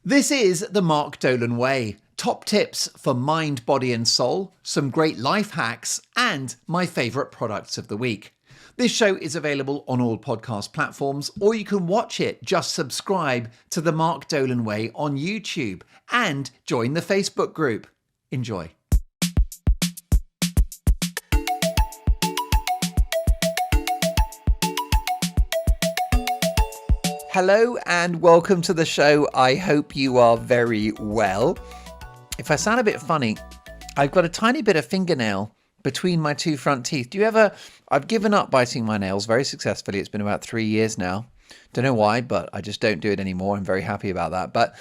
This is the Mark Dolan Way. Top tips for mind, body and soul, some great life hacks, and my favourite products of the week. This show is available on all podcast platforms, or you can watch it. Just subscribe to the Mark Dolan Way on YouTube and join the Facebook group. Enjoy. Hello and welcome to the show. I hope you are very well. If I sound a bit funny, I've got a tiny bit of fingernail between my two front teeth. I've given up biting my nails very successfully. It's been about 3 years now. Don't know why, but I just don't do it anymore. I'm very happy about that. But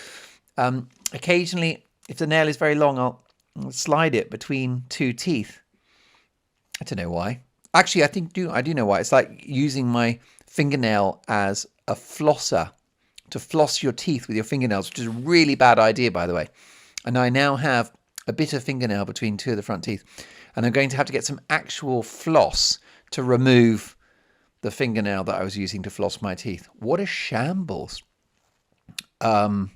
occasionally, if the nail is very long, I'll slide it between two teeth. I don't know why. Actually, I do know why. It's like using my fingernail as a flosser to floss your teeth with your fingernails, which is a really bad idea, by the way. And I now have a bit of fingernail between two of the front teeth, and I'm going to have to get some actual floss to remove the fingernail that I was using to floss my teeth. What a shambles. But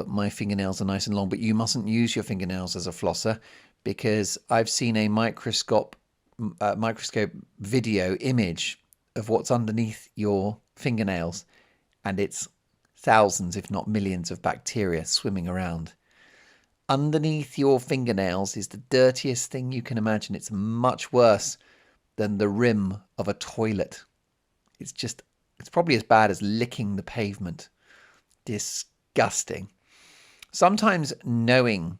my fingernails are nice and long, but you mustn't use your fingernails as a flosser, because I've seen a microscope video image of what's underneath your fingernails, and it's thousands, if not millions, of bacteria swimming around. Underneath your fingernails is the dirtiest thing you can imagine. It's much worse than the rim of a toilet. It's probably as bad as licking the pavement. Disgusting. Sometimes knowing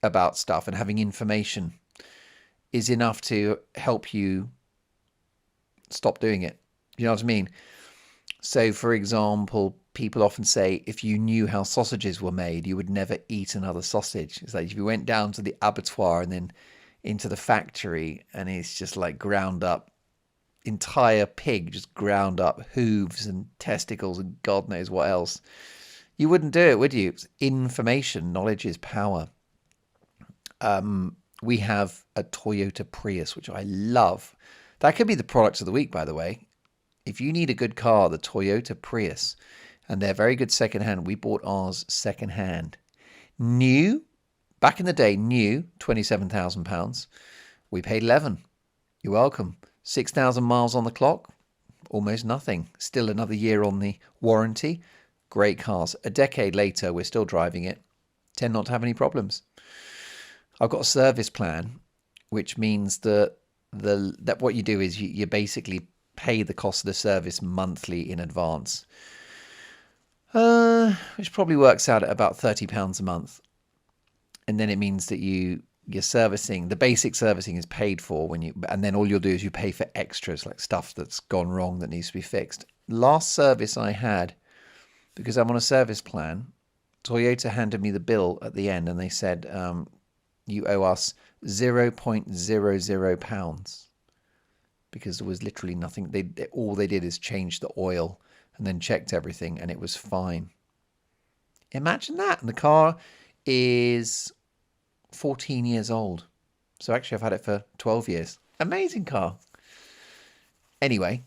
about stuff and having information is enough to help you stop doing it. You know what I mean? So, for example, people often say if you knew how sausages were made, you would never eat another sausage. It's like if you went down to the abattoir and then into the factory and it's just like ground up, entire pig, just ground up, hooves and testicles and God knows what else. You wouldn't do it, would you? It's information. Knowledge is power. We have a Toyota Prius, which I love. That could be the product of the week, by the way. If you need a good car, the Toyota Prius, and they're very good secondhand. We bought ours secondhand. New, back in the day, new, £27,000. We paid 11. You're welcome. 6,000 miles on the clock, almost nothing. Still another year on the warranty. Great cars. A decade later, we're still driving it. Tend not to have any problems. I've got a service plan, which means that what you do is you basically pay the cost of the service monthly in advance, which probably works out at about £30 a month. And then it means that your servicing, the basic servicing is paid for and then all you'll do is you pay for extras, like stuff that's gone wrong that needs to be fixed. Last service I had, because I'm on a service plan, Toyota handed me the bill at the end and they said, you owe us £0.00, because there was literally nothing. All they did is change the oil and then checked everything and it was fine. Imagine that. And the car is 14 years old. So actually I've had it for 12 years. Amazing car. Anyway,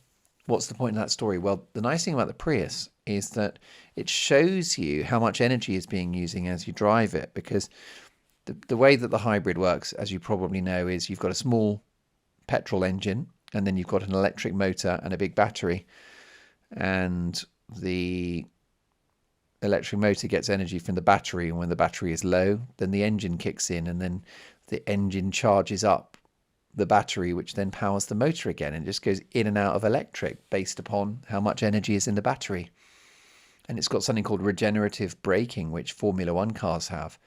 what's the point of that story? Well, the nice thing about the Prius is that it shows you how much energy is being using as you drive it, because the way that the hybrid works, as you probably know, is you've got a small petrol engine and then you've got an electric motor and a big battery, and the electric motor gets energy from the battery, and when the battery is low, then the engine kicks in and then the engine charges up the battery, which then powers the motor again, and just goes in and out of electric based upon how much energy is in the battery. And it's got something called regenerative braking, which Formula One cars have,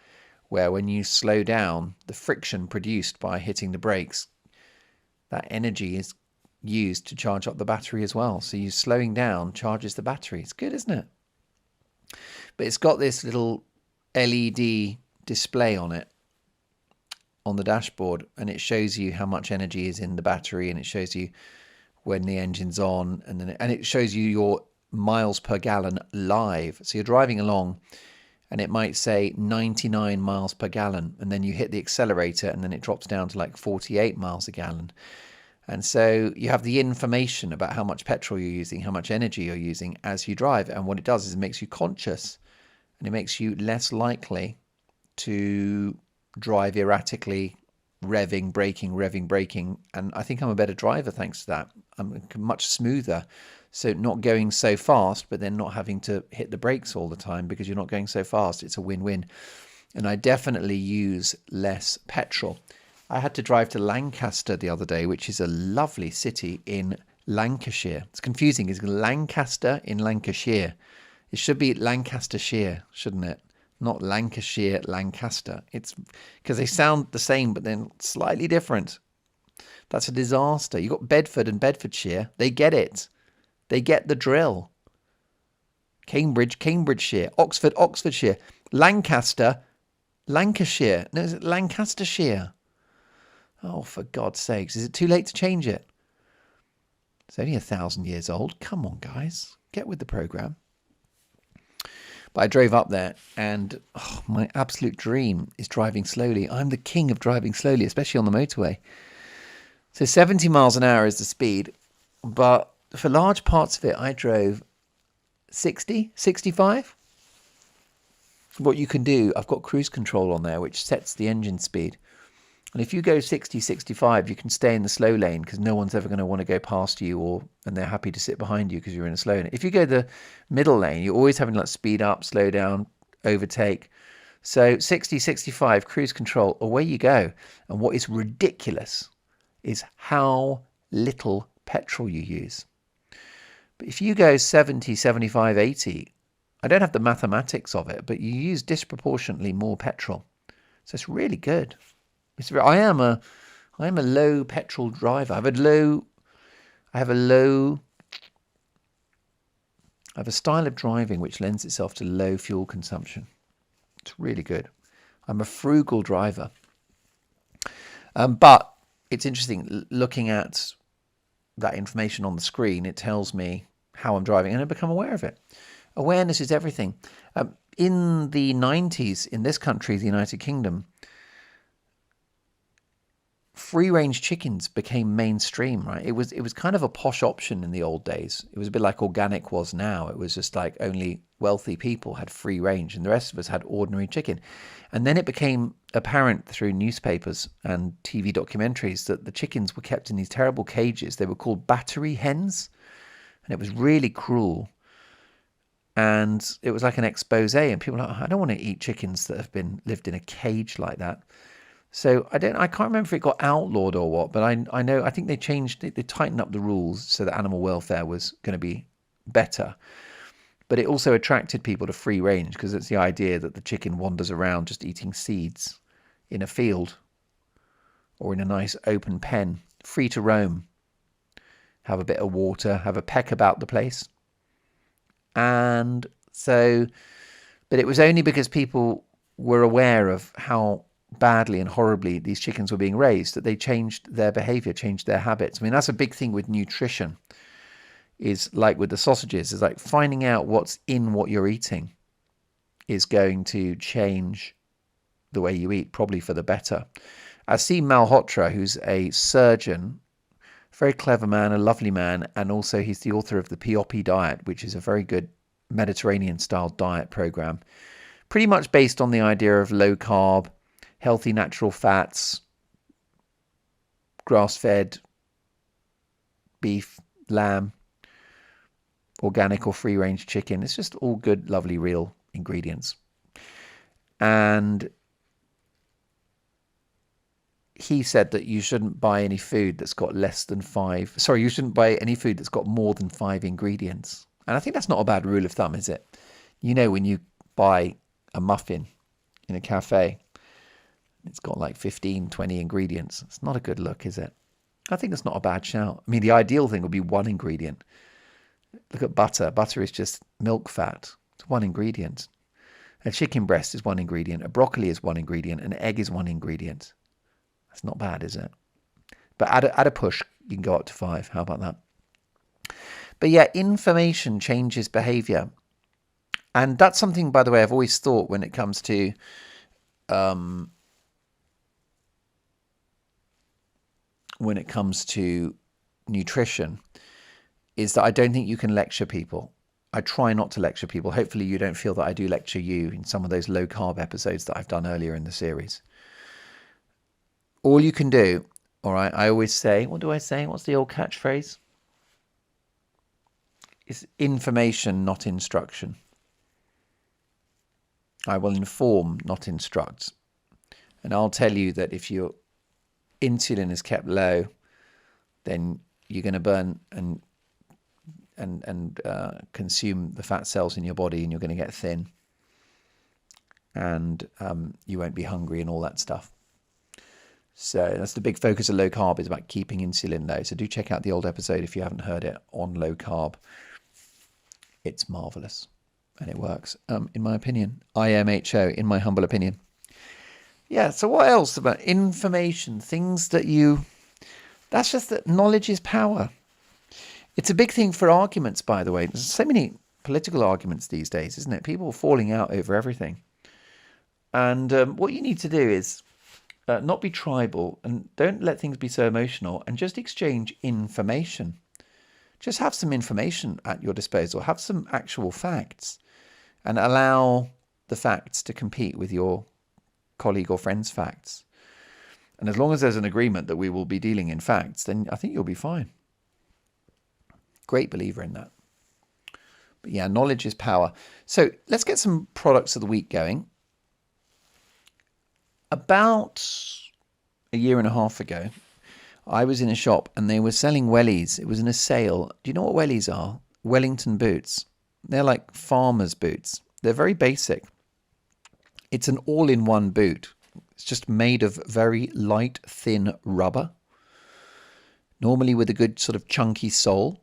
where when you slow down, the friction produced by hitting the brakes, that energy is used to charge up the battery as well. So you slowing down charges the battery. It's good, isn't it? But it's got this little LED display on it, on the dashboard, and it shows you how much energy is in the battery, and it shows you when the engine's on, and it shows you your miles per gallon live. So you're driving along and it might say 99 miles per gallon, and then you hit the accelerator and then it drops down to like 48 miles a gallon. And so you have the information about how much petrol you're using, how much energy you're using as you drive. And what it does is it makes you conscious, and it makes you less likely to drive erratically, revving, braking. And I think I'm a better driver thanks to that. I'm much smoother. So not going so fast, but then not having to hit the brakes all the time because you're not going so fast. It's a win-win. And I definitely use less petrol. I had to drive to Lancaster the other day, which is a lovely city in Lancashire. It's confusing. It's Lancaster in Lancashire. It should be Lancastershire, shouldn't it? Not Lancashire, Lancaster. It's because they sound the same, but then slightly different. That's a disaster. You've got Bedford and Bedfordshire. They get it. They get the drill. Cambridge, Cambridgeshire. Oxford, Oxfordshire. Lancaster, Lancashire. No, is it Lancastershire? Oh, for God's sakes. Is it too late to change it? It's only 1,000 years old. Come on, guys. Get with the program. But I drove up there, and my absolute dream is driving slowly. I'm the king of driving slowly, especially on the motorway. So 70 miles an hour is the speed, but for large parts of it, I drove 60, 65. What you can do, I've got cruise control on there, which sets the engine speed. And if you go 60, 65, you can stay in the slow lane because no one's ever going to want to go past you, and they're happy to sit behind you because you're in a slow lane. If you go the middle lane, you're always having to like speed up, slow down, overtake. So 60, 65, cruise control, away you go. And what is ridiculous is how little petrol you use. But if you go 70, 75, 80, I don't have the mathematics of it, but you use disproportionately more petrol. So it's really good. I am a low petrol driver. I have a style of driving which lends itself to low fuel consumption. It's really good. I'm a frugal driver. But it's interesting looking at that information on the screen. It tells me how I'm driving, and I become aware of it. Awareness is everything. In the 90s, in this country, the United Kingdom, free-range chickens became mainstream, right? It was kind of a posh option in the old days. It was a bit like organic was now. It was just like only wealthy people had free range and the rest of us had ordinary chicken. And then it became apparent through newspapers and TV documentaries that the chickens were kept in these terrible cages. They were called battery hens, and it was really cruel. And it was like an expose, and people were like, I don't want to eat chickens that have been lived in a cage like that. So I can't remember if it got outlawed or what, but I think they tightened up the rules so that animal welfare was going to be better. But it also attracted people to free range because it's the idea that the chicken wanders around just eating seeds in a field or in a nice open pen, free to roam, have a bit of water, have a peck about the place. And so, but it was only because people were aware of how badly and horribly these chickens were being raised that they changed their behavior, changed their habits. I mean, that's a big thing with nutrition, is like with the sausages, is like finding out what's in what you're eating is going to change the way you eat, probably for the better. Asim Malhotra, who's a surgeon, very clever man, a lovely man, and also he's the author of the POP diet, which is a very good Mediterranean style diet program, pretty much based on the idea of low carb, healthy natural fats, grass-fed beef, lamb, organic or free-range chicken. It's just all good, lovely, real ingredients. And he said that you shouldn't buy any food that's got you shouldn't buy any food that's got more than 5 ingredients. And I think that's not a bad rule of thumb, is it? You know, when you buy a muffin in a cafe, it's got like 15, 20 ingredients. It's not a good look, is it? I think it's not a bad shout. I mean, the ideal thing would be 1 ingredient. Look at butter. Butter is just milk fat. It's 1 ingredient. A chicken breast is 1 ingredient. A broccoli is 1 ingredient. An egg is 1 ingredient. That's not bad, is it? But add a push, you can go up to 5. How about that? But yeah, information changes behavior. And that's something, by the way, I've always thought when it comes to when it comes to nutrition is that I don't think you can lecture people. I try not to lecture people. Hopefully you don't feel that I do lecture you in some of those low carb episodes that I've done earlier in the series. All you can do, all right, I always say, what do I say? What's the old catchphrase? It's information, not instruction. I will inform, not instruct. And I'll tell you that if your insulin is kept low, then you're going to burn and consume the fat cells in your body, and you're going to get thin, and you won't be hungry and all that stuff. So that's the big focus of low carb, is about keeping insulin low. So do check out the old episode if you haven't heard it on low carb. It's marvelous and it works, in my opinion. IMHO, in my humble opinion. Yeah, so what else about information? Things that that's just that knowledge is power. It's a big thing for arguments, by the way. There's so many political arguments these days, isn't it? People falling out over everything. And what you need to do is not be tribal, and don't let things be so emotional, and just exchange information. Just have some information at your disposal. Have some actual facts, and allow the facts to compete with your colleague or friend's facts. And as long as there's an agreement that we will be dealing in facts, then I think you'll be fine. Great believer in that. But yeah, knowledge is power. So let's get some products of the week going. About a year and a half ago, I was in a shop and they were selling wellies. It was in a sale. Do you know what wellies are? Wellington boots. They're like farmer's boots. They're very basic. It's an all-in-one boot. It's just made of very light, thin rubber. Normally with a good sort of chunky sole.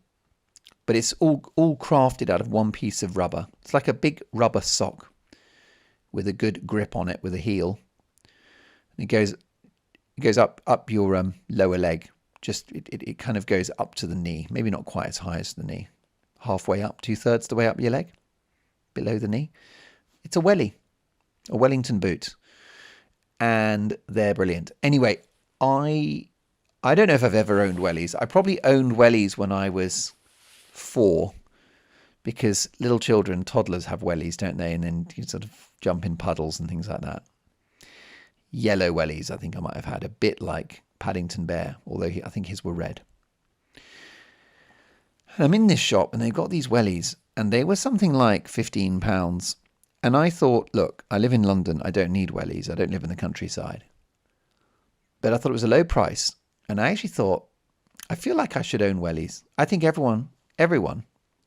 But it's all crafted out of one piece of rubber. It's like a big rubber sock with a good grip on it with a heel. And it goes up your lower leg. Just it kind of goes up to the knee. Maybe not quite as high as the knee. Halfway up, 2/3 the way up your leg, below the knee. It's a wellie, a Wellington boot, and they're brilliant. Anyway, I don't know if I've ever owned wellies. I probably owned wellies when I was 4, because little children, toddlers have wellies, don't they? And then you sort of jump in puddles and things like that. Yellow wellies, I think I might have had, a bit like Paddington Bear, although I think his were red. And I'm in this shop and they've got these wellies and they were something like £15. And I thought, look, I live in London. I don't need wellies. I don't live in the countryside. But I thought it was a low price. And I actually thought, I feel like I should own wellies. I think everyone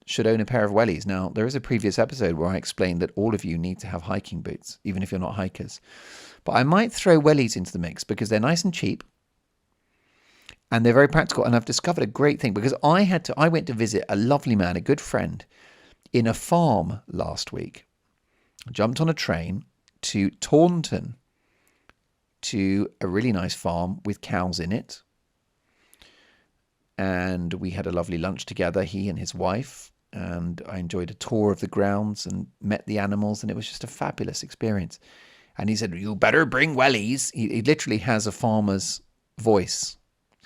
should own a pair of wellies. Now, there is a previous episode where I explained that all of you need to have hiking boots, even if you're not hikers. But I might throw wellies into the mix because they're nice and cheap. And they're very practical. And I've discovered a great thing because I went to visit a lovely man, a good friend, in a farm last week. I jumped on a train to Taunton, to a really nice farm with cows in it. And we had a lovely lunch together, he and his wife. And I enjoyed a tour of the grounds and met the animals. And it was just a fabulous experience. And he said, you better bring wellies. He literally has a farmer's voice.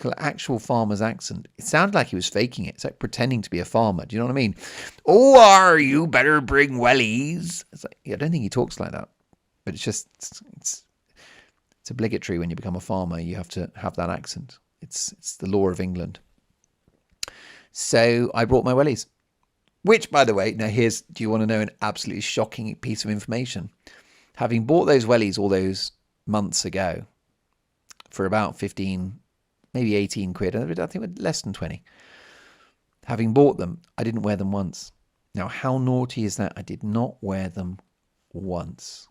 An actual farmer's accent. It sounded like he was faking it. It's like pretending to be a farmer. Do you know what I mean? Oh, you better bring wellies. It's like, I don't think he talks like that. But it's just, it's obligatory when you become a farmer. You have to have that accent. It's the law of England. So I brought my wellies. Which, by the way, now do you want to know an absolutely shocking piece of information? Having bought those wellies all those months ago for about 15, maybe 18 quid, I think less than 20. Having bought them, I didn't wear them once. Now, how naughty is that? I did not wear them once.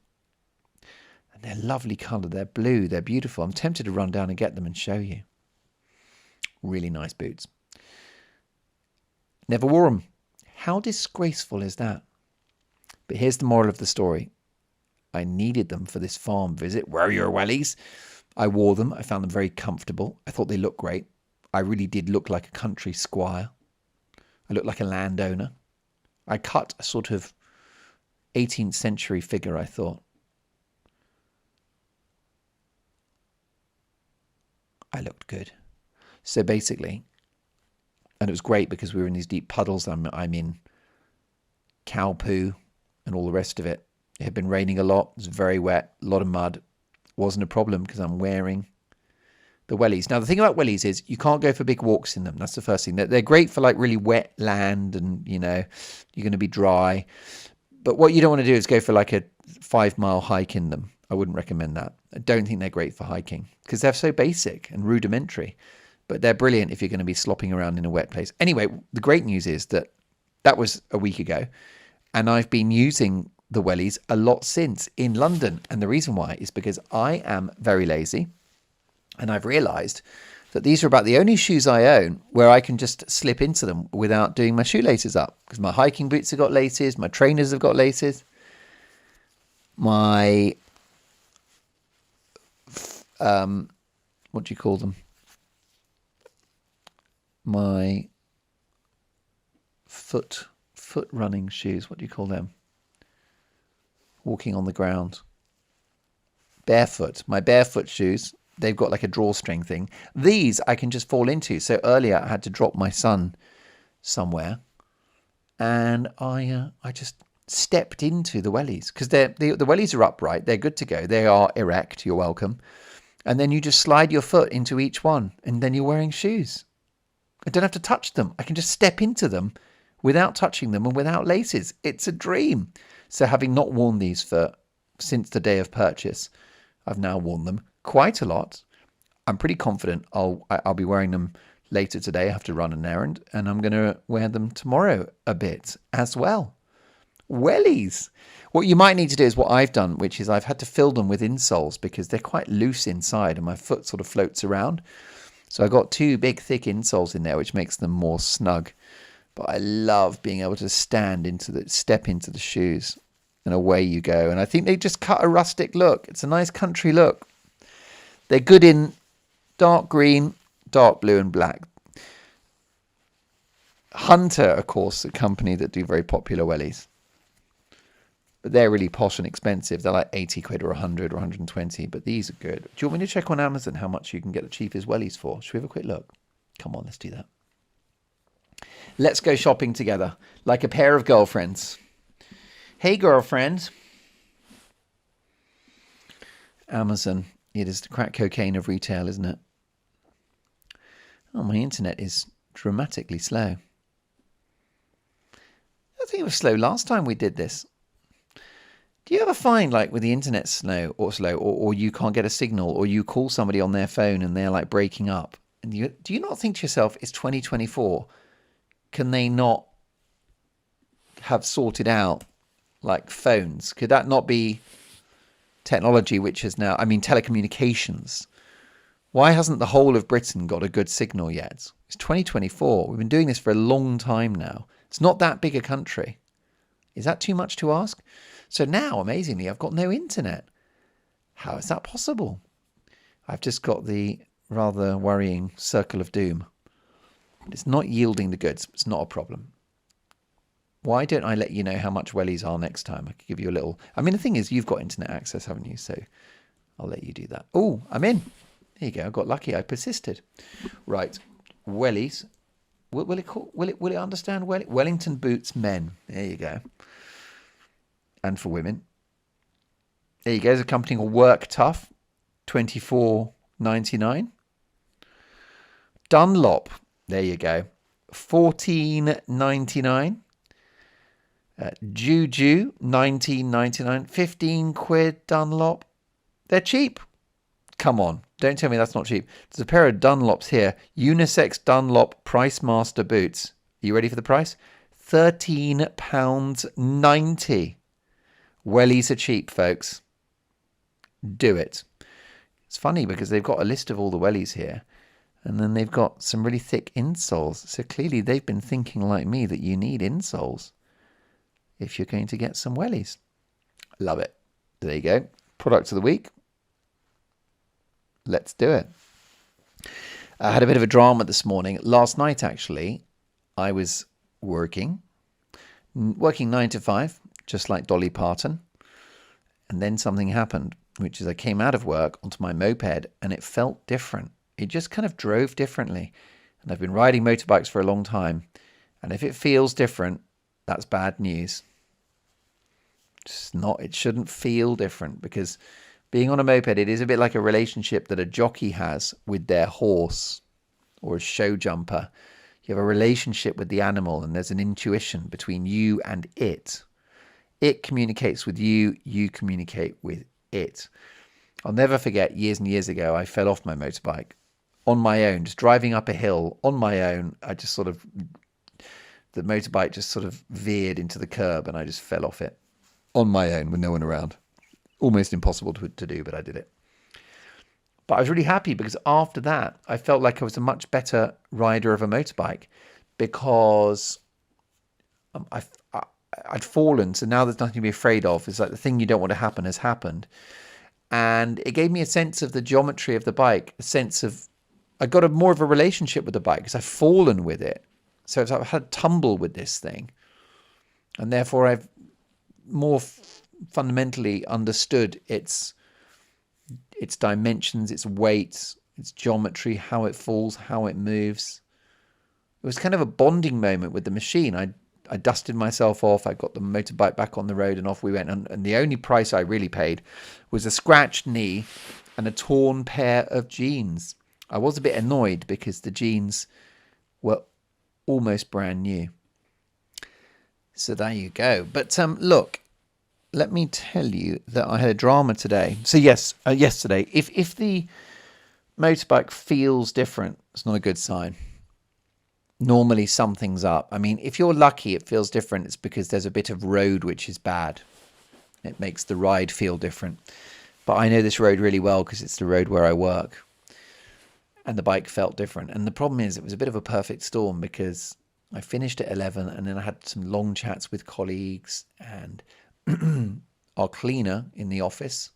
And they're lovely colour. They're blue. They're beautiful. I'm tempted to run down and get them and show you. Really nice boots. Never wore them. How disgraceful is that? But here's the moral of the story. I needed them for this farm visit. Wear your wellies. I wore them. I found them very comfortable. I thought they looked great. I really did look like a country squire. I looked like a landowner. I cut a sort of 18th century figure, I thought. I looked good. So basically, and it was great because we were in these deep puddles. I'm in cow poo and all the rest of it. It had been raining a lot. It was very wet, a lot of mud. Wasn't a problem because I'm wearing the wellies. Now, the thing about wellies is you can't go for big walks in them. That's the first thing. They're great for like really wet land and, you know, you're going to be dry. But what you don't want to do is go for like a 5-mile hike in them. I wouldn't recommend that. I don't think they're great for hiking because they're so basic and rudimentary. But they're brilliant if you're going to be slopping around in a wet place. Anyway, the great news is that that was a week ago. And I've been using the wellies a lot since in London. And the reason why is because I am very lazy. And I've realized that these are about the only shoes I own where I can just slip into them without doing my shoelaces up. Because my hiking boots have got laces, my trainers have got laces, my, what do you call them? My foot running shoes, what do you call them? Walking on the ground. Barefoot. My barefoot shoes, they've got like a drawstring thing. These I can just fall into. So earlier I had to drop my son somewhere and I just stepped into the wellies because the wellies are upright. They're good to go. They are erect. You're welcome. And then you just slide your foot into each one and then you're wearing shoes. I don't have to touch them. I can just step into them without touching them and without laces. It's a dream. So having not worn these since the day of purchase, I've now worn them quite a lot. I'm pretty confident I'll be wearing them later today. I have to run an errand and I'm going to wear them tomorrow a bit as well. Wellies. What you might need to do is what I've done, which is I've had to fill them with insoles because they're quite loose inside and my foot sort of floats around. So I got 2 big thick insoles in there, which makes them more snug. But I love being able to step into the shoes and away you go. And I think they just cut a rustic look. It's a nice country look. They're good in dark green, dark blue and black. Hunter, of course, a company that do very popular wellies. But they're really posh and expensive. They're like 80 quid or 100 or 120. But these are good. Do you want me to check on Amazon how much you can get the cheapest wellies for? Should we have a quick look? Come on, let's do that. Let's go shopping together like a pair of girlfriends. Hey, girlfriend. Amazon. It is the crack cocaine of retail, isn't it? Oh, my internet is dramatically slow. I think it was slow last time we did this. Do you ever find, like, with the internet slow, or you can't get a signal, or you call somebody on their phone and they're, like, breaking up? And do you not think to yourself, it's 2024, can they not have sorted out, like, phones? Could that not be technology which is now, I mean, telecommunications? Why hasn't the whole of Britain got a good signal yet? It's 2024. We've been doing this for a long time now. It's not that big a country. Is that too much to ask? So now, amazingly, I've got no internet. How is that possible? I've just got the rather worrying circle of doom. It's not yielding the goods. It's not a problem. Why don't I let you know how much wellies are next time? I could give you a little... I mean, the thing is, you've got internet access, haven't you? So I'll let you do that. Oh, I'm in. There you go. I got lucky. I persisted. Right. Wellies. Will it understand Wellington boots men? There you go. And for women. There you go. There's a company called Work Tough. $24.99. Dunlop. There you go. $14.99. Juju, $19.99. 15 quid Dunlop. They're cheap. Come on. Don't tell me that's not cheap. There's a pair of Dunlops here. Unisex Dunlop Price Master boots. Are you ready for the price? £13.90. Wellies are cheap, folks. Do it. It's funny because they've got a list of all the wellies here. And then they've got some really thick insoles. So clearly they've been thinking like me that you need insoles if you're going to get some wellies. Love it. There you go. Product of the week. Let's do it. I had a bit of a drama this morning. Last night, actually, I was working 9 to 5, just like Dolly Parton. And then something happened, which is I came out of work onto my moped and it felt different. It just kind of drove differently. And I've been riding motorbikes for a long time. And if it feels different, that's bad news. It's not, it shouldn't feel different, because being on a moped, it is a bit like a relationship that a jockey has with their horse or a show jumper. You have a relationship with the animal, and there's an intuition between you and it. It communicates with you, you communicate with it. I'll never forget, years and years ago, I fell off my motorbike on my own, just driving up a hill on my own. The motorbike just sort of veered into the curb and I just fell off it on my own with no one around. Almost impossible to do, but I did it. But I was really happy, because after that, I felt like I was a much better rider of a motorbike, because I'd fallen. So now there's nothing to be afraid of. It's like the thing you don't want to happen has happened. And it gave me a sense of the geometry of the bike, a sense of, I got more of a relationship with the bike because I've fallen with it. So I've had tumble with this thing. And therefore I've more fundamentally understood its dimensions, its weight, its geometry, how it falls, how it moves. It was kind of a bonding moment with the machine. I dusted myself off. I got the motorbike back on the road and off we went. And the only price I really paid was a scratched knee and a torn pair of jeans. I was a bit annoyed because the jeans were almost brand new. So there you go. But look, let me tell you that I had a drama today. So yes, yesterday, if the motorbike feels different, it's not a good sign. Normally something's up. I mean, if you're lucky it feels different, it's because there's a bit of road which is bad. It makes the ride feel different. But I know this road really well because it's the road where I work. And the bike felt different. And the problem is, it was a bit of a perfect storm, because I finished at 11 and then I had some long chats with colleagues, and our cleaner in the office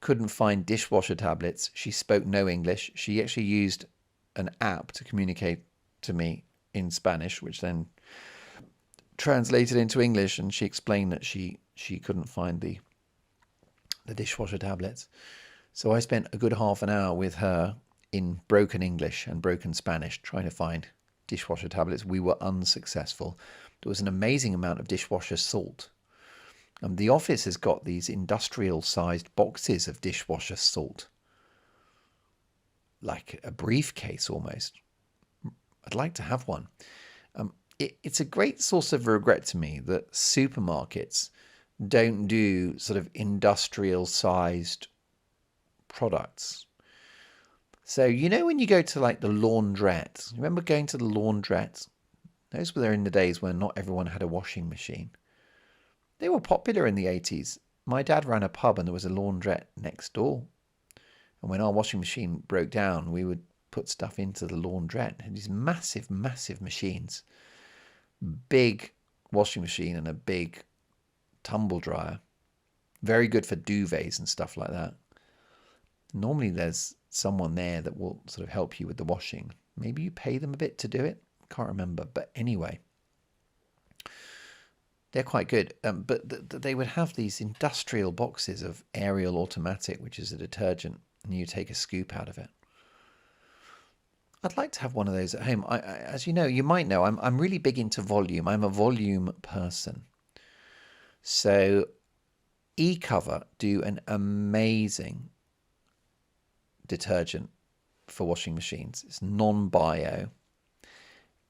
couldn't find dishwasher tablets. She spoke no English. She actually used an app to communicate to me in Spanish, which then translated into English, and she explained that she couldn't find the dishwasher tablets. So I spent a good half an hour with her in broken English and broken Spanish trying to find dishwasher tablets. We were unsuccessful. There was an amazing amount of dishwasher salt. The office has got these industrial-sized boxes of dishwasher salt, like a briefcase almost. I'd like to have one. It's a great source of regret to me that supermarkets don't do sort of industrial-sized products. So, you know, when you go to like the laundrette, remember going to the laundrette? Those were in the days when not everyone had a washing machine. They were popular in the 80s. My dad ran a pub and there was a laundrette next door. And when our washing machine broke down, we would put stuff into the laundrette. And these massive, massive machines. Big washing machine and a big tumble dryer. Very good for duvets and stuff like that. Normally there's someone there that will sort of help you with the washing. Maybe you pay them a bit to do it. Can't remember. But anyway, they're quite good. But they would have these industrial boxes of Ariel Automatic, which is a detergent, and you take a scoop out of it. I'd like to have one of those at home. As you know, you might know, I'm really big into volume. I'm a volume person. So eCover do an amazing detergent for washing machines. It's non-bio.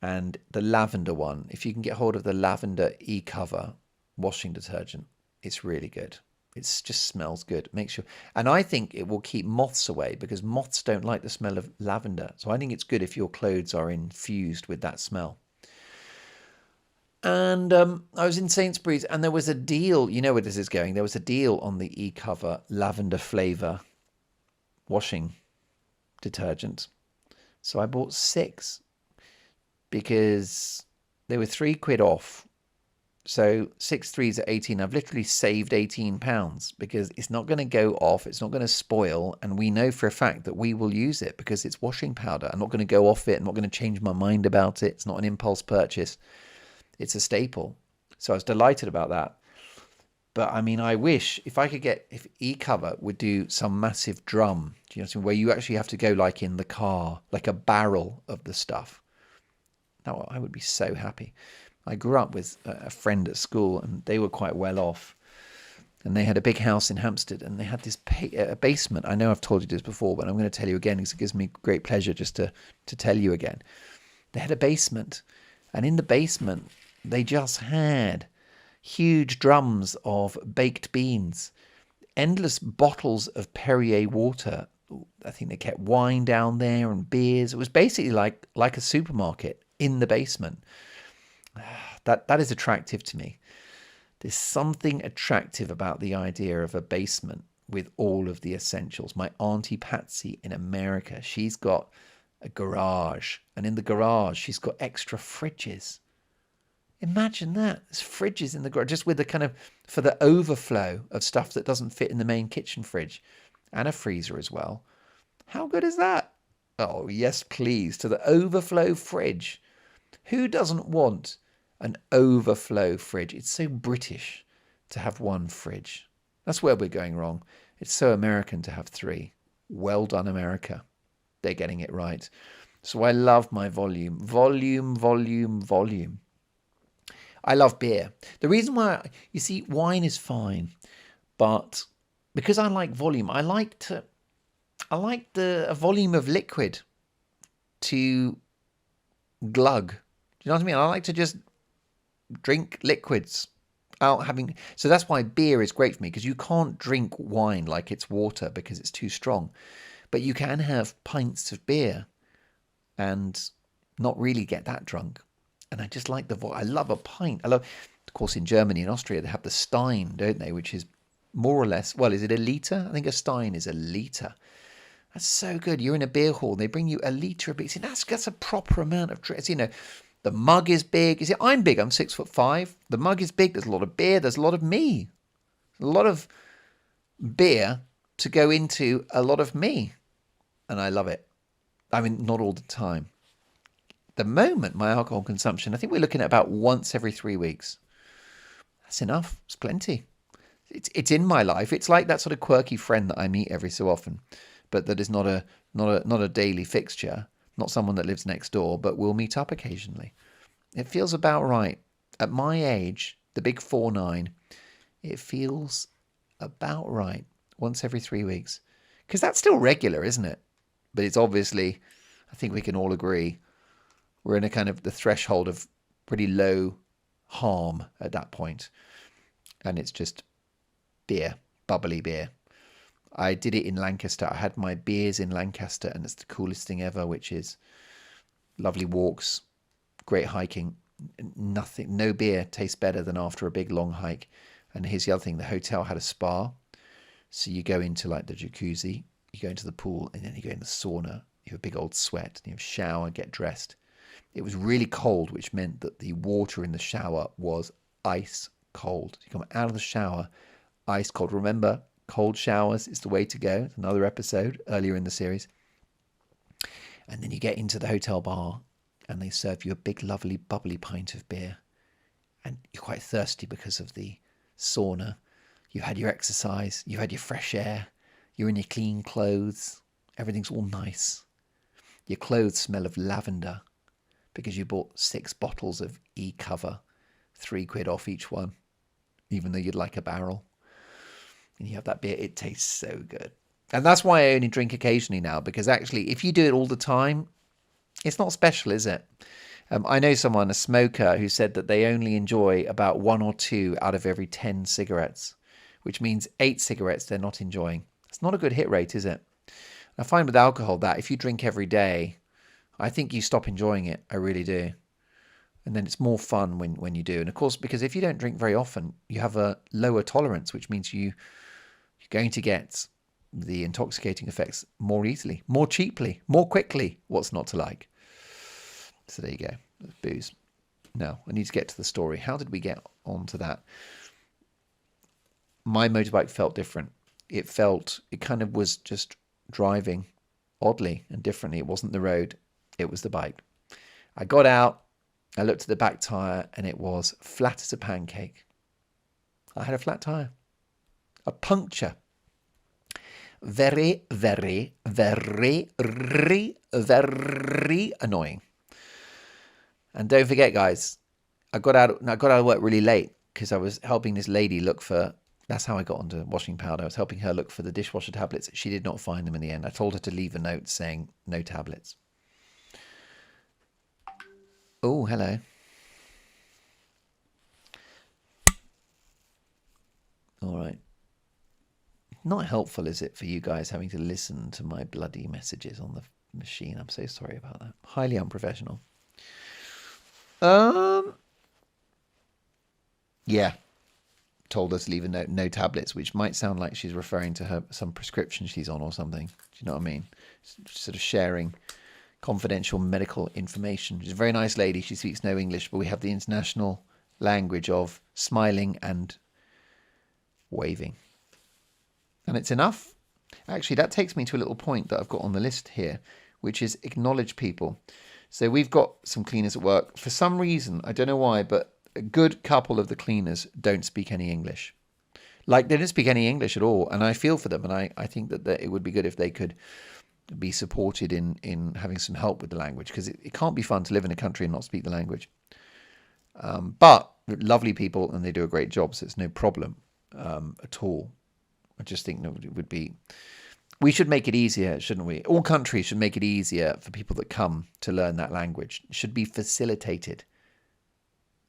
And the lavender one, if you can get hold of the lavender eCover washing detergent, it's really good. It just smells good. Makes sure, and I think it will keep moths away, because moths don't like the smell of lavender. So I think it's good if your clothes are infused with that smell. And I was in Sainsbury's and there was a deal. You know where this is going. There was a deal on the eCover lavender flavour washing detergent. So I bought 6 because they were £3 off. So 6 threes at 18. I've literally saved £18 because it's not going to go off. It's not going to spoil. And we know for a fact that we will use it because it's washing powder. I'm not going to go off it. I'm not going to change my mind about it. It's not an impulse purchase. It's a staple. So I was delighted about that. But I mean, I wish if I could get, if eCover would do some massive drum, do you know what I mean, where you actually have to go like in the car, like a barrel of the stuff. Now, I would be so happy. I grew up with a friend at school, and they were quite well off. And they had a big house in Hampstead, and they had this basement. I know I've told you this before, but I'm going to tell you again because it gives me great pleasure just to tell you again. They had a basement, and in the basement, they just had huge drums of baked beans, endless bottles of Perrier water. I think they kept wine down there and beers. It was basically like a supermarket in the basement. That is attractive to me. There's something attractive about the idea of a basement with all of the essentials. My Auntie Patsy in America, she's got a garage, and in the garage she's got extra fridges. Imagine that. There's fridges in the garage, just with the kind of, for the overflow of stuff that doesn't fit in the main kitchen fridge, and a freezer as well. How good is that? Oh, yes, please, to the overflow fridge. Who doesn't want an overflow fridge? It's so British to have one fridge. That's where we're going wrong. It's so American to have three. Well done, America. They're getting it right. So I love my volume. Volume, volume, volume. I love beer. The reason why, you see, wine is fine, but because I like volume, I like a volume of liquid to glug. Do you know what I mean? I like to just drink liquids out having. So that's why beer is great for me, because you can't drink wine like it's water because it's too strong, but you can have pints of beer and not really get that drunk. And I just like I love a pint. I love, of course, in Germany and Austria, they have the Stein, don't they? Which is more or less, well, is it a litre? I think a Stein is a litre. That's so good. You're in a beer hall, they bring you a litre of beer. See, that's a proper amount of drinks. You know, the mug is big. You see, I'm big. I'm 6'5". The mug is big. There's a lot of beer. There's a lot of me. A lot of beer to go into a lot of me. And I love it. I mean, not all the time. The moment, my alcohol consumption, I think we're looking at about once every 3 weeks. That's enough. It's plenty. It's in my life. It's like that sort of quirky friend that I meet every so often, but that is not a daily fixture. Not someone that lives next door, but we'll meet up occasionally. It feels about right. At my age, the big 4'9", it feels about right. Once every 3 weeks. Because that's still regular, isn't it? But it's obviously, I think we can all agree, we're in a kind of the threshold of pretty low harm at that point. And it's just beer, bubbly beer. I did it in Lancaster. I had my beers in Lancaster, and it's the coolest thing ever, which is lovely walks, great hiking. Nothing, no beer tastes better than after a big long hike. And here's the other thing, the hotel had a spa. So you go into like the jacuzzi, you go into the pool, and then you go in the sauna. You have a big old sweat, and you have shower, get dressed. It was really cold, which meant that the water in the shower was ice cold. You come out of the shower, ice cold. Remember, cold showers is the way to go. It's another episode earlier in the series. And then you get into the hotel bar, and they serve you a big, lovely, bubbly pint of beer. And you're quite thirsty because of the sauna. You had your exercise, you had your fresh air, you're in your clean clothes. Everything's all nice. Your clothes smell of lavender, because you bought 6 bottles of eCover, £3 off each one, even though you'd like a barrel. And you have that beer, it tastes so good. And that's why I only drink occasionally now, because actually, if you do it all the time, it's not special, is it? I know someone, a smoker, who said that they only enjoy about 1 or 2 out of every 10 cigarettes, which means 8 cigarettes they're not enjoying. It's not a good hit rate, is it? I find with alcohol that if you drink every day, I think you stop enjoying it. I really do. And then it's more fun when you do. And of course, because if you don't drink very often, you have a lower tolerance, which means you're going to get the intoxicating effects more easily, more cheaply, more quickly. What's not to like? So there you go. Booze. Now, I need to get to the story. How did we get onto that? My motorbike felt different. It kind of was just driving oddly and differently. It wasn't the road. It was the bike. I got out, I looked at the back tyre, and it was flat as a pancake. I had a flat tire. A puncture. Very, very, very, very, very annoying. And don't forget, guys, I got out of work really late because I was helping this lady look for. That's how I got onto washing powder. I was helping her look for the dishwasher tablets. She did not find them in the end. I told her to leave a note saying no tablets. Oh, hello. All right. Not helpful, is it, for you guys having to listen to my bloody messages on the machine? I'm so sorry about that. Highly unprofessional. Yeah. Told her to leave a note, no tablets, which might sound like she's referring to some prescription she's on or something. Do you know what I mean? Sort of sharing confidential medical information. She's a very nice lady. She speaks no English, but we have the international language of smiling and waving. And it's enough. Actually, that takes me to a little point that I've got on the list here, which is acknowledge people. So we've got some cleaners at work. For some reason, I don't know why, but a good couple of the cleaners don't speak any English. Like, they don't speak any English at all. And I feel for them. And I think that it would be good if they could be supported in having some help with the language, because it can't be fun to live in a country and not speak the language. But lovely people, and they do a great job, so it's no problem at all. I just think that it would be... We should make it easier, shouldn't we? All countries should make it easier for people that come to learn that language. It should be facilitated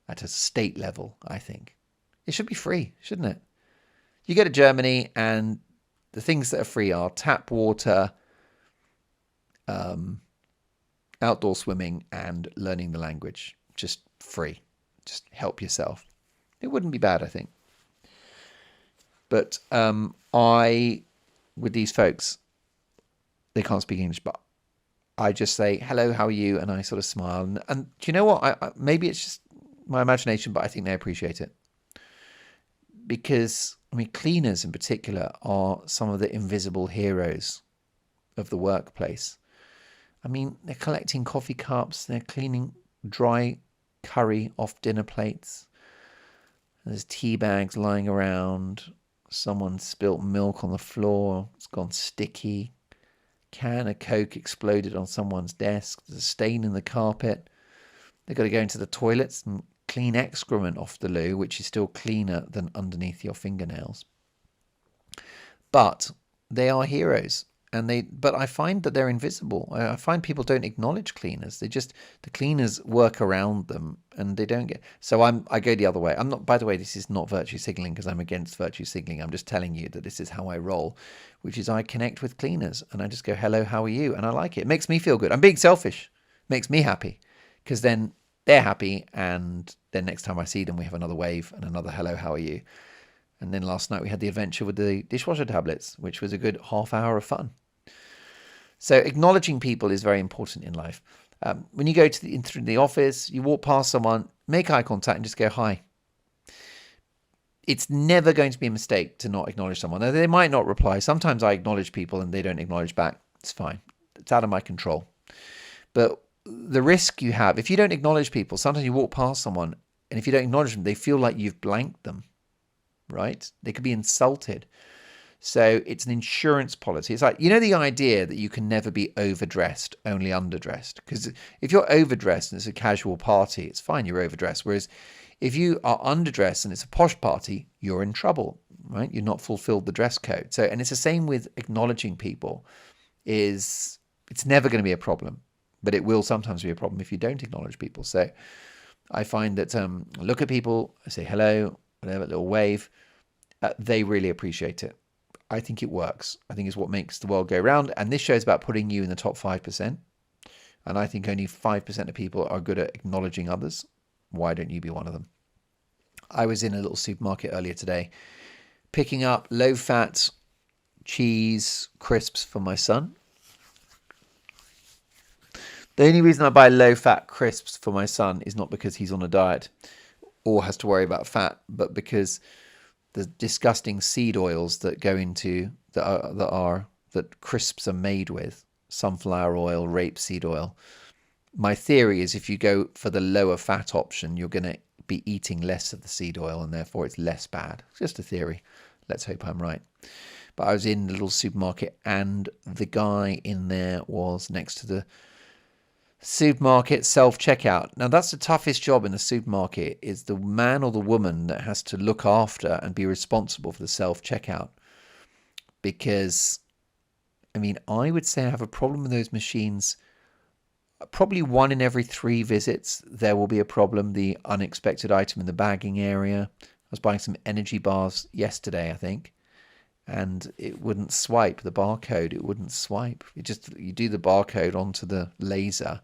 at a state level, I think. It should be free, shouldn't it? You go to Germany and the things that are free are tap water, outdoor swimming, and learning the language. Just free. Just help yourself. It wouldn't be bad, I think. But with these folks, they can't speak English, but I just say, hello, how are you? And I sort of smile. And do you know what? Maybe it's just my imagination, but I think they appreciate it. Because, I mean, cleaners in particular are some of the invisible heroes of the workplace. I mean, they're collecting coffee cups, they're cleaning dry curry off dinner plates. There's tea bags lying around. Someone spilt milk on the floor. It's gone sticky. Can of Coke exploded on someone's desk. There's a stain in the carpet. They've got to go into the toilets and clean excrement off the loo, which is still cleaner than underneath your fingernails. But they are heroes. But I find that they're invisible. I find people don't acknowledge cleaners. The cleaners work around them, and they don't get. So I go the other way. I'm not. By the way, this is not virtue signaling because I'm against virtue signaling. I'm just telling you that this is how I roll, which is I connect with cleaners and I just go, hello, how are you? And I like it. It makes me feel good. I'm being selfish. It makes me happy because then they're happy, and then next time I see them, we have another wave and another hello, how are you? And then last night we had the adventure with the dishwasher tablets, which was a good half hour of fun. So acknowledging people is very important in life. When you go into the office, you walk past someone, make eye contact and just go, hi. It's never going to be a mistake to not acknowledge someone. Now, they might not reply. Sometimes I acknowledge people and they don't acknowledge back. It's fine. It's out of my control. But the risk you have, if you don't acknowledge people, sometimes you walk past someone and if you don't acknowledge them, they feel like you've blanked them, right? They could be insulted. So it's an insurance policy. It's like, the idea that you can never be overdressed, only underdressed. Because if you're overdressed and it's a casual party, it's fine, you're overdressed. Whereas if you are underdressed and it's a posh party, you're in trouble, right? You're not fulfilled the dress code. So, and it's the same with acknowledging people. It's never going to be a problem, but it will sometimes be a problem if you don't acknowledge people. So I find that I look at people, I say hello, whatever, a little wave. They really appreciate it. I think it works. I think it's what makes the world go round. And this show is about putting you in the top 5%. And I think only 5% of people are good at acknowledging others. Why don't you be one of them? I was in a little supermarket earlier today, picking up low-fat cheese crisps for my son. The only reason I buy low-fat crisps for my son is not because he's on a diet or has to worry about fat, but because the disgusting seed oils that go into that crisps are made with, sunflower oil, rapeseed oil. My theory is if you go for the lower fat option, you're going to be eating less of the seed oil and therefore it's less bad. It's just a theory. Let's hope I'm right. But I was in the little supermarket and the guy in there was next to the supermarket self-checkout. Now that's the toughest job in the supermarket, is the man or the woman that has to look after and be responsible for the self-checkout. Because, I mean, I would say I have a problem with those machines. Probably 1 in every 3 visits, there will be a problem. The unexpected item in the bagging area. I was buying some energy bars yesterday, I think, and it wouldn't swipe the barcode. It wouldn't swipe. You do the barcode onto the laser,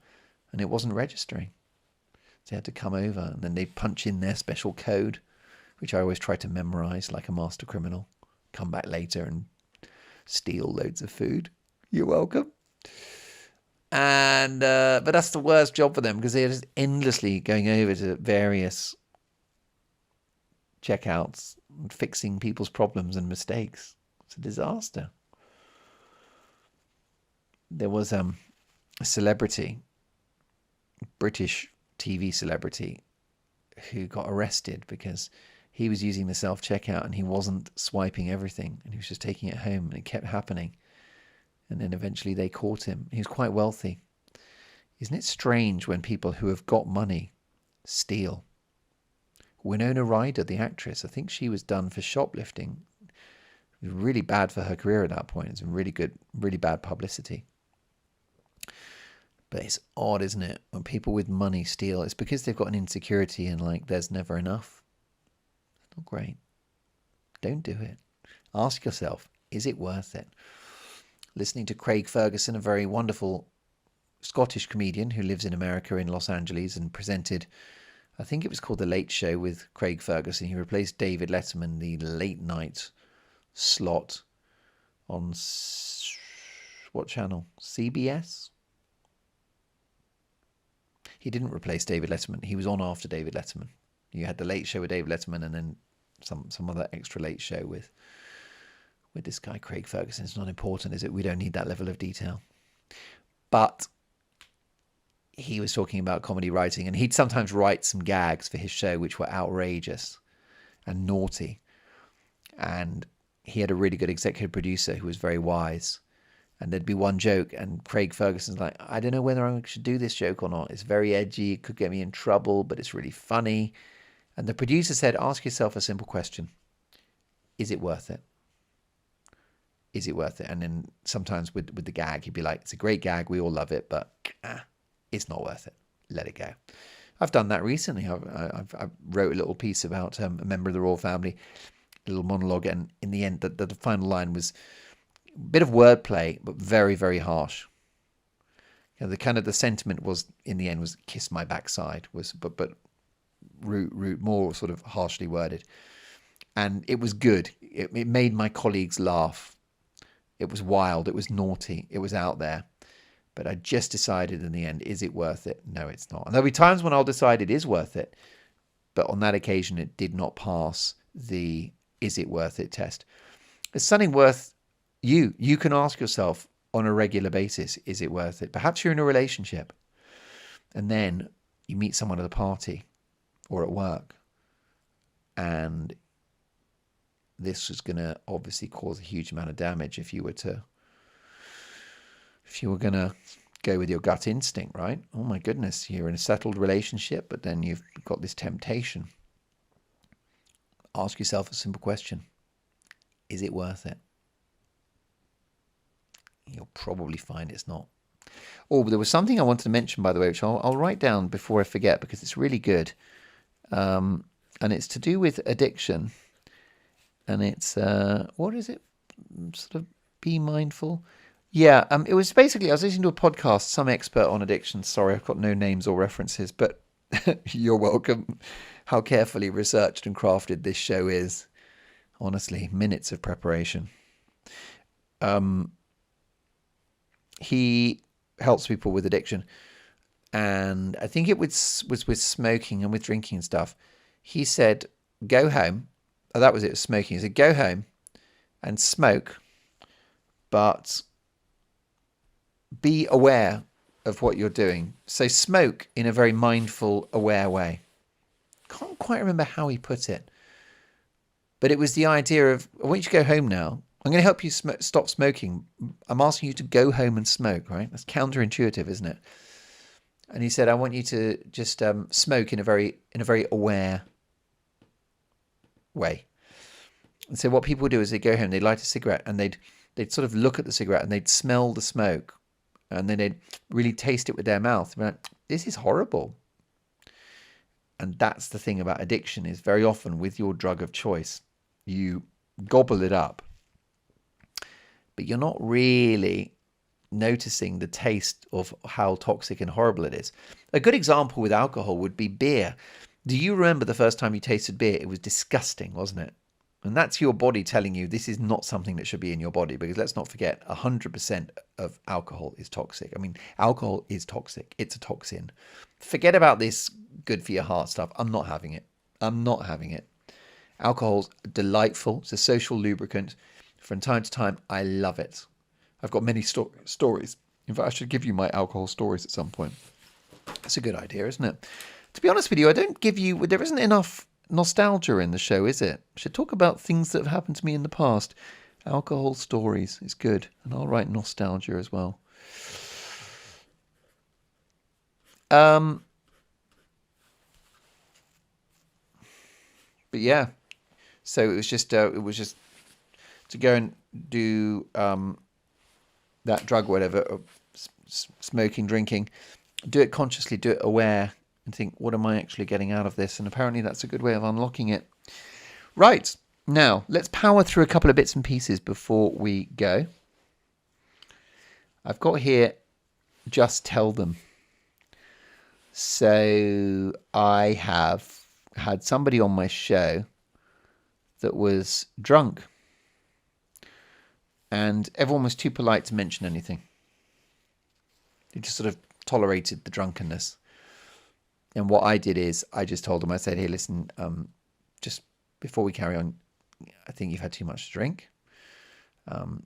and it wasn't registering. So they had to come over, and then they punch in their special code, which I always try to memorize like a master criminal. Come back later and steal loads of food. You're welcome. And but that's the worst job for them, because they're just endlessly going over to various checkouts and fixing people's problems and mistakes. It's a disaster. There was a celebrity, British TV celebrity, who got arrested because he was using the self-checkout and he wasn't swiping everything, and he was just taking it home, and it kept happening. And then eventually they caught him. He was quite wealthy. Isn't it strange when people who have got money steal? Winona Ryder, the actress, I think she was done for shoplifting. It was really bad for her career at that point. It's really bad publicity. But it's odd, isn't it? When people with money steal, it's because they've got an insecurity and like there's never enough. It's not great. Don't do it. Ask yourself, is it worth it? Listening to Craig Ferguson, a very wonderful Scottish comedian who lives in America, in Los Angeles, and presented, I think it was called The Late Show with Craig Ferguson. He replaced David Letterman, the late night slot on what channel? CBS? He didn't replace David Letterman. He was on after David Letterman. You had The Late Show with David Letterman and then some other extra late show with this guy, Craig Ferguson. It's not important, is it? We don't need that level of detail. But he was talking about comedy writing, and he'd sometimes write some gags for his show which were outrageous and naughty. And he had a really good executive producer who was very wise. And there'd be one joke, and Craig Ferguson's like, I don't know whether I should do this joke or not. It's very edgy. It could get me in trouble, but it's really funny. And the producer said, ask yourself a simple question. Is it worth it? Is it worth it? And then sometimes with the gag, he'd be like, it's a great gag. We all love it, but it's not worth it. Let it go. I've done that recently. I wrote a little piece about a member of the royal family, a little monologue. And in the end, the final line was a bit of wordplay, but very, very harsh. You know, the sentiment was, in the end, was kiss my backside, but root more sort of harshly worded. And it was good. It made my colleagues laugh. It was wild. It was naughty. It was out there. But I just decided in the end, is it worth it? No, it's not. And there'll be times when I'll decide it is worth it. But on that occasion, it did not pass the is it worth it test. It's something worth you. You can ask yourself on a regular basis, is it worth it? Perhaps you're in a relationship and then you meet someone at a party or at work, and this is going to obviously cause a huge amount of damage if you were going to go with your gut instinct, right? Oh my goodness, you're in a settled relationship, but then you've got this temptation. Ask yourself a simple question. Is it worth it? You'll probably find it's not. Oh, but there was something I wanted to mention, by the way, which I'll write down before I forget, because it's really good. And it's to do with addiction. And it's, what is it? Sort of be mindful. Yeah, it was basically, I was listening to a podcast, some expert on addiction. Sorry, I've got no names or references, but you're welcome. How carefully researched and crafted this show is. Honestly, minutes of preparation. He helps people with addiction. And I think it was with smoking and with drinking and stuff. He said, go home. Oh, that was it, smoking. He said, go home and smoke, but be aware of what you're doing. So smoke in a very mindful, aware way. can't quite remember how he put it, but it was the idea of, I want you to go home now. I'm going to help you stop smoking. I'm asking you to go home and smoke, right? That's counterintuitive, isn't it? And he said, I want you to just smoke in a very aware way. And so what people do is they go home, they light a cigarette, and they'd sort of look at the cigarette and they'd smell the smoke, and then they'd really taste it with their mouth. They'd be like, this is horrible. And that's the thing about addiction, is very often with your drug of choice, you gobble it up, but you're not really noticing the taste of how toxic and horrible it is. A good example with alcohol would be beer. Do you remember the first time you tasted beer? It was disgusting, wasn't it? And that's your body telling you this is not something that should be in your body, because let's not forget, 100% of alcohol is toxic. I mean, alcohol is toxic. It's a toxin. Forget about this good for your heart stuff. I'm not having it. I'm not having it. Alcohol's delightful. It's a social lubricant. From time to time, I love it. I've got many stories. In fact, I should give you my alcohol stories at some point. That's a good idea, isn't it? To be honest with you, there isn't enough nostalgia in the show, is it? I should talk about things that have happened to me in the past. Alcohol stories is good. And I'll write nostalgia as well. But yeah, so it was just to go and do that drug, whatever, smoking, drinking, do it consciously, do it aware, and think, what am I actually getting out of this? And apparently that's a good way of unlocking it. Right, now let's power through a couple of bits and pieces before we go. I've got here, just tell them. So I have had somebody on my show that was drunk, and everyone was too polite to mention anything. They just sort of tolerated the drunkenness. And what I did is I just told them, I said, hey, listen, just before we carry on, I think you've had too much to drink.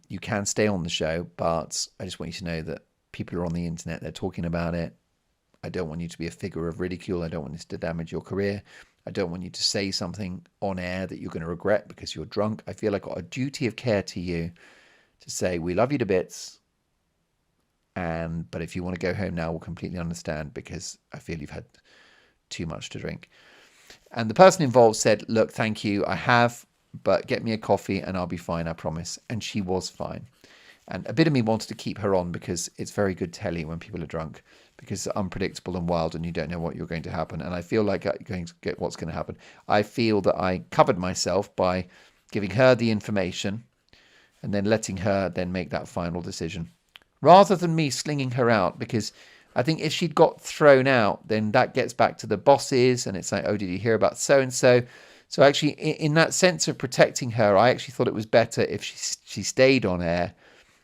You can stay on the show, but I just want you to know that people are on the internet, they're talking about it. I don't want you to be a figure of ridicule. I don't want this to damage your career. I don't want you to say something on air that you're going to regret because you're drunk. I feel I've got a duty of care to you to say, we love you to bits. But if you want to go home now, we'll completely understand, because I feel you've had too much to drink. And the person involved said, look, thank you, I have, but get me a coffee and I'll be fine, I promise. And she was fine. And a bit of me wanted to keep her on, because it's very good telly when people are drunk, because it's unpredictable and wild and you don't know what you're going to happen. And I feel like I'm going to get what's going to happen. I feel that I covered myself by giving her the information and then letting her then make that final decision, rather than me slinging her out, because I think if she'd got thrown out, then that gets back to the bosses and it's like, oh, did you hear about so-and-so? So actually, in that sense of protecting her, I actually thought it was better if she stayed on air,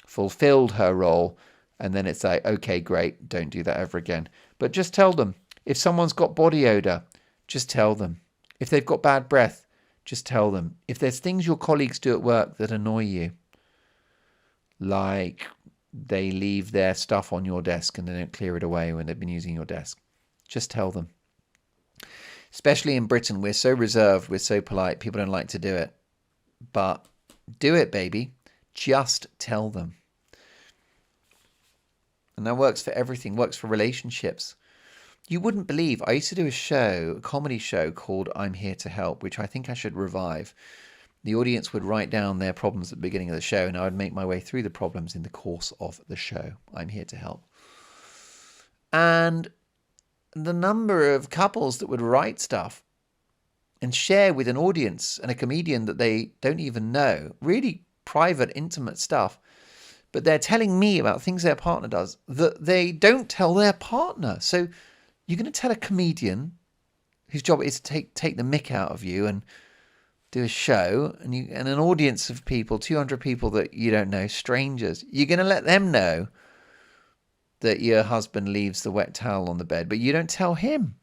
fulfilled her role, and then it's like, okay, great, don't do that ever again. But just tell them. If someone's got body odor, just tell them. If they've got bad breath, just tell them. If there's things your colleagues do at work that annoy you, like they leave their stuff on your desk and they don't clear it away when they've been using your desk, just tell them. Especially in Britain, we're so reserved, we're so polite, people don't like to do it. But do it, baby. Just tell them. And that works for everything, works for relationships. You wouldn't believe, I used to do a comedy show called I'm Here to Help, which I think I should revive. The audience would write down their problems at the beginning of the show, and I would make my way through the problems in the course of the show. I'm here to help. And the number of couples that would write stuff and share with an audience and a comedian that they don't even know, really private, intimate stuff, but they're telling me about things their partner does that they don't tell their partner. So you're going to tell a comedian whose job it is to take the mick out of you and do a show, and an audience of people, 200 people that you don't know, strangers, you're going to let them know that your husband leaves the wet towel on the bed, but you don't tell him.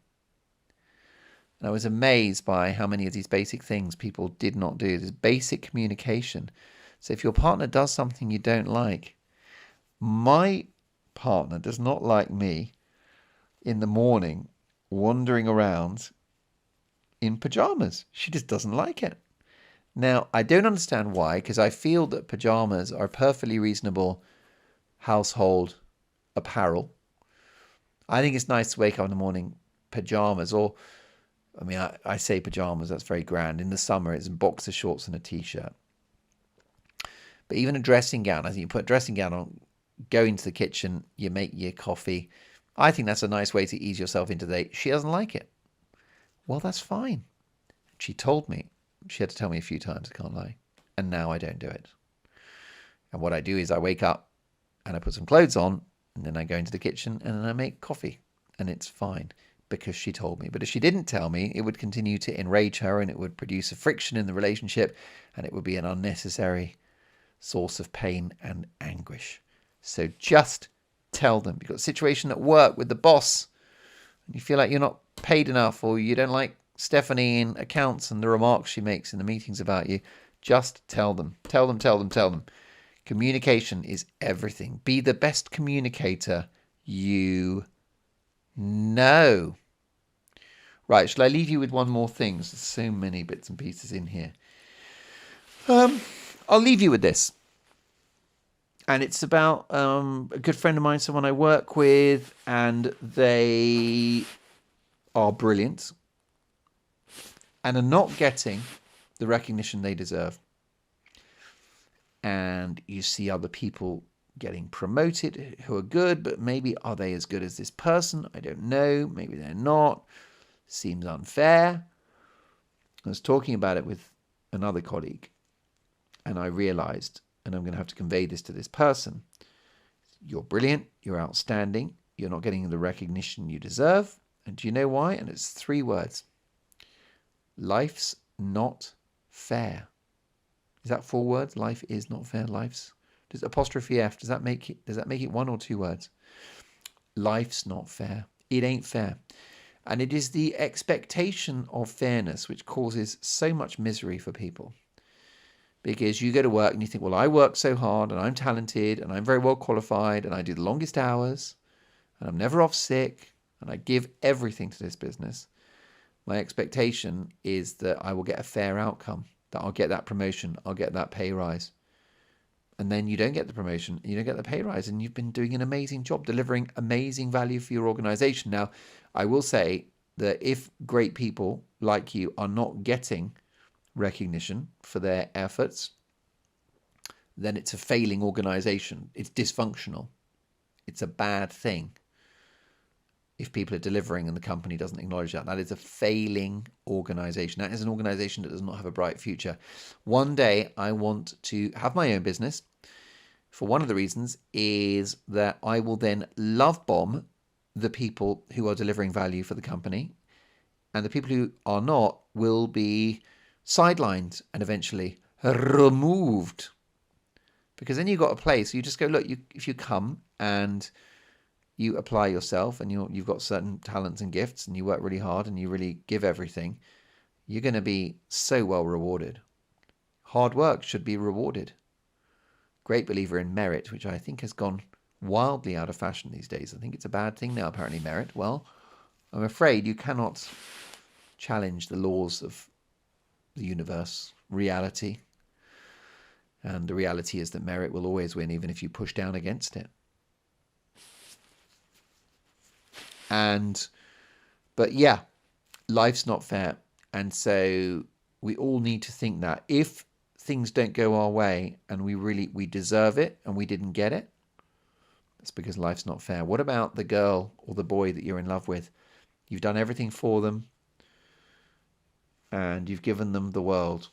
And I was amazed by how many of these basic things people did not do. This basic communication. So if your partner does something you don't like, my partner does not like me in the morning wandering around in pajamas. She just doesn't like it. Now, I don't understand why, because I feel that pajamas are perfectly reasonable household apparel. I think it's nice to wake up in the morning pajamas, or I mean, I say pajamas, that's very grand. In the summer, it's boxer shorts and a t-shirt. But even a dressing gown, I think you put a dressing gown on, go into the kitchen, you make your coffee. I think that's a nice way to ease yourself into the day. She doesn't like it. Well, that's fine. She told me. She had to tell me a few times, I can't lie. And now I don't do it. And what I do is I wake up and I put some clothes on, and then I go into the kitchen and then I make coffee. And it's fine because she told me. But if she didn't tell me, it would continue to enrage her and it would produce a friction in the relationship and it would be an unnecessary source of pain and anguish. So just tell them. You've got a situation at work with the boss and you feel like you're not paid enough, or you don't like Stephanie in accounts and the remarks she makes in the meetings about you. Just tell them. Tell them, tell them, tell them. Communication is everything. Be the best communicator you know. Right, shall I leave you with one more thing? There's so many bits and pieces in here. I'll leave you with this. And it's about a good friend of mine, someone I work with, and they are brilliant and are not getting the recognition they deserve. And you see other people getting promoted who are good, but maybe are they as good as this person? I don't know. Maybe they're not. Seems unfair. I was talking about it with another colleague, and I realized, and I'm going to have to convey this to this person, you're brilliant, you're outstanding, you're not getting the recognition you deserve. And do you know why? And it's 3 words. Life's not fair. Is that 4 words? Life is not fair. Life's. Does apostrophe F, does that make it 1 or 2 words? Life's not fair. It ain't fair. And it is the expectation of fairness which causes so much misery for people. Because you go to work and you think, well, I work so hard and I'm talented and I'm very well qualified and I do the longest hours and I'm never off sick and I give everything to this business. My expectation is that I will get a fair outcome, that I'll get that promotion, I'll get that pay rise. And then you don't get the promotion, you don't get the pay rise, and you've been doing an amazing job, delivering amazing value for your organization. Now, I will say that if great people like you are not getting recognition for their efforts, then it's a failing organization. It's dysfunctional. It's a bad thing. If people are delivering and the company doesn't acknowledge that, that is a failing organization. That is an organization that does not have a bright future. One day I want to have my own business. For one of the reasons is that I will then love bomb the people who are delivering value for the company, and the people who are not will be sidelined and eventually removed. Because then you've got a place, you just go, look, if you come and you apply yourself and you've got certain talents and gifts and you work really hard and you really give everything, you're going to be so well rewarded. Hard work should be rewarded. Great believer in merit, which I think has gone wildly out of fashion these days. I think it's a bad thing now, apparently, merit. Well, I'm afraid you cannot challenge the laws of the universe, reality. And the reality is that merit will always win, even if you push down against it. But yeah, life's not fair. And so we all need to think that if things don't go our way and we deserve it and we didn't get it, it's because life's not fair. What about the girl or the boy that you're in love with? You've done everything for them and you've given them the world,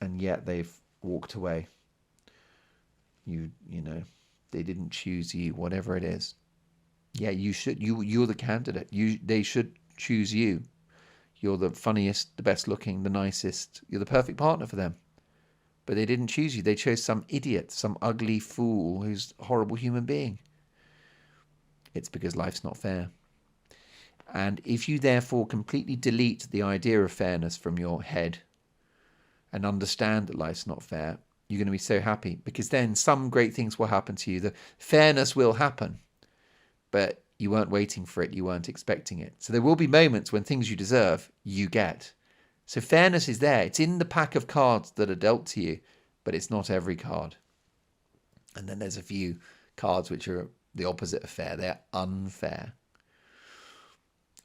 and yet they've walked away. You know, they didn't choose you, whatever it is. Yeah, you're the candidate. They should choose you. You're the funniest, the best looking, the nicest. You're the perfect partner for them. But they didn't choose you. They chose some idiot, some ugly fool who's a horrible human being. It's because life's not fair. And if you therefore completely delete the idea of fairness from your head and understand that life's not fair, you're going to be so happy, because then some great things will happen to you. The fairness will happen. But You weren't waiting for it. You weren't expecting it. So there will be moments when things you deserve, you get. So fairness is there. It's in the pack of cards that are dealt to you, but it's not every card. And then there's a few cards which are the opposite of fair. They're unfair.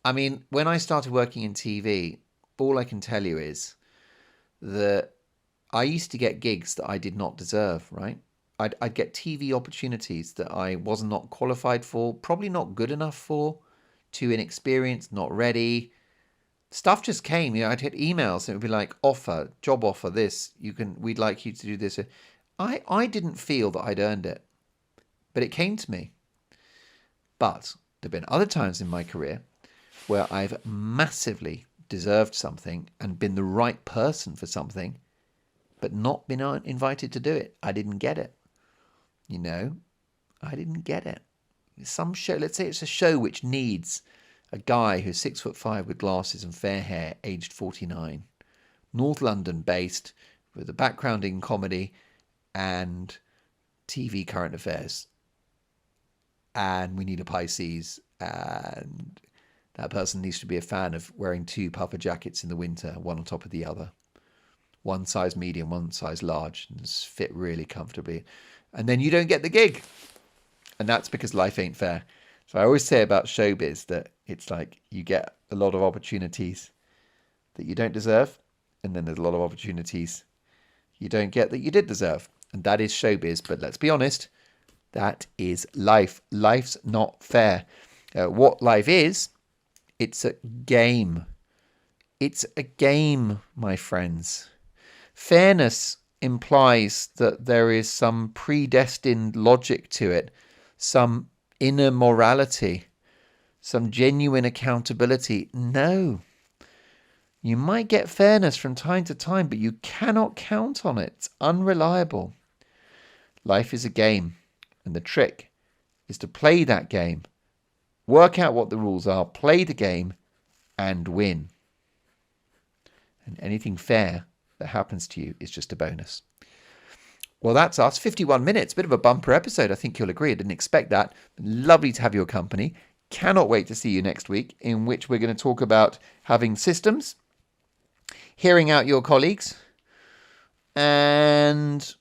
I mean, when I started working in TV, all I can tell you is that I used to get gigs that I did not deserve, right? I'd get TV opportunities that I was not qualified for, probably not good enough for, too inexperienced, not ready. Stuff just came. I'd hit emails and it would be like, offer, job offer, this, we'd like you to do this. I didn't feel that I'd earned it, but it came to me. But there have been other times in my career where I've massively deserved something and been the right person for something, but not been invited to do it. I didn't get it. I didn't get it. Some show, let's say it's a show which needs a guy who's 6'5" with glasses and fair hair, aged 49, North London based, with a background in comedy and TV current affairs. And we need a Pisces, and that person needs to be a fan of wearing 2 puffer jackets in the winter, one on top of the other. One size medium, one size large, and fit really comfortably. And then you don't get the gig. And that's because life ain't fair. So I always say about showbiz that it's like you get a lot of opportunities that you don't deserve, and then there's a lot of opportunities you don't get that you did deserve. And that is showbiz. But let's be honest, that is life. Life's not fair. What life is, it's a game. It's a game, my friends. Fairness implies that there is some predestined logic to it, some inner morality, some genuine accountability. No. You might get fairness from time to time, but you cannot count on it. It's unreliable. Life is a game, and the trick is to play that game, work out what the rules are, play the game, and win. And anything fair that happens to you is just a bonus. Well, that's us. 51 minutes. Bit of a bumper episode. I think you'll agree. I didn't expect that. Lovely to have your company. Cannot wait to see you next week, in which we're going to talk about having systems, hearing out your colleagues, and...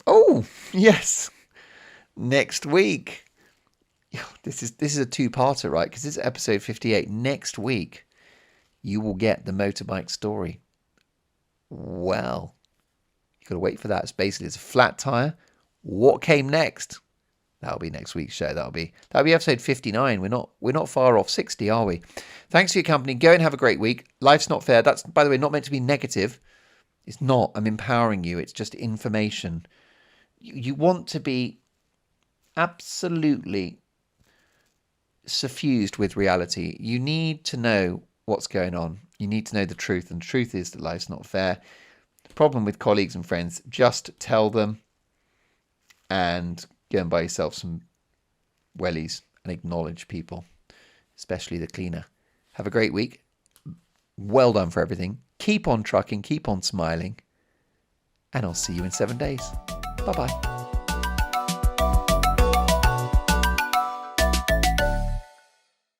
oh, yes. Next week. This is a two-parter, right? Because this is episode 58. Next week, you will get the motorbike story. Well, you got to wait for that. It's basically a flat tire. What came next? That'll be next week's show. That'll be episode 59. We're not far off 60, are we? Thanks for your company. Go and have a great week. Life's not fair. That's, by the way, not meant to be negative. It's not. I'm empowering you. It's just information. You want to be absolutely suffused with reality. You need to know what's going on. You need to know the truth, and the truth is that life's not fair. The problem with colleagues and friends, just tell them and go and buy yourself some wellies and acknowledge people, especially the cleaner. Have a great week. Well done for everything. Keep on trucking, keep on smiling, and I'll see you in 7 days. Bye-bye.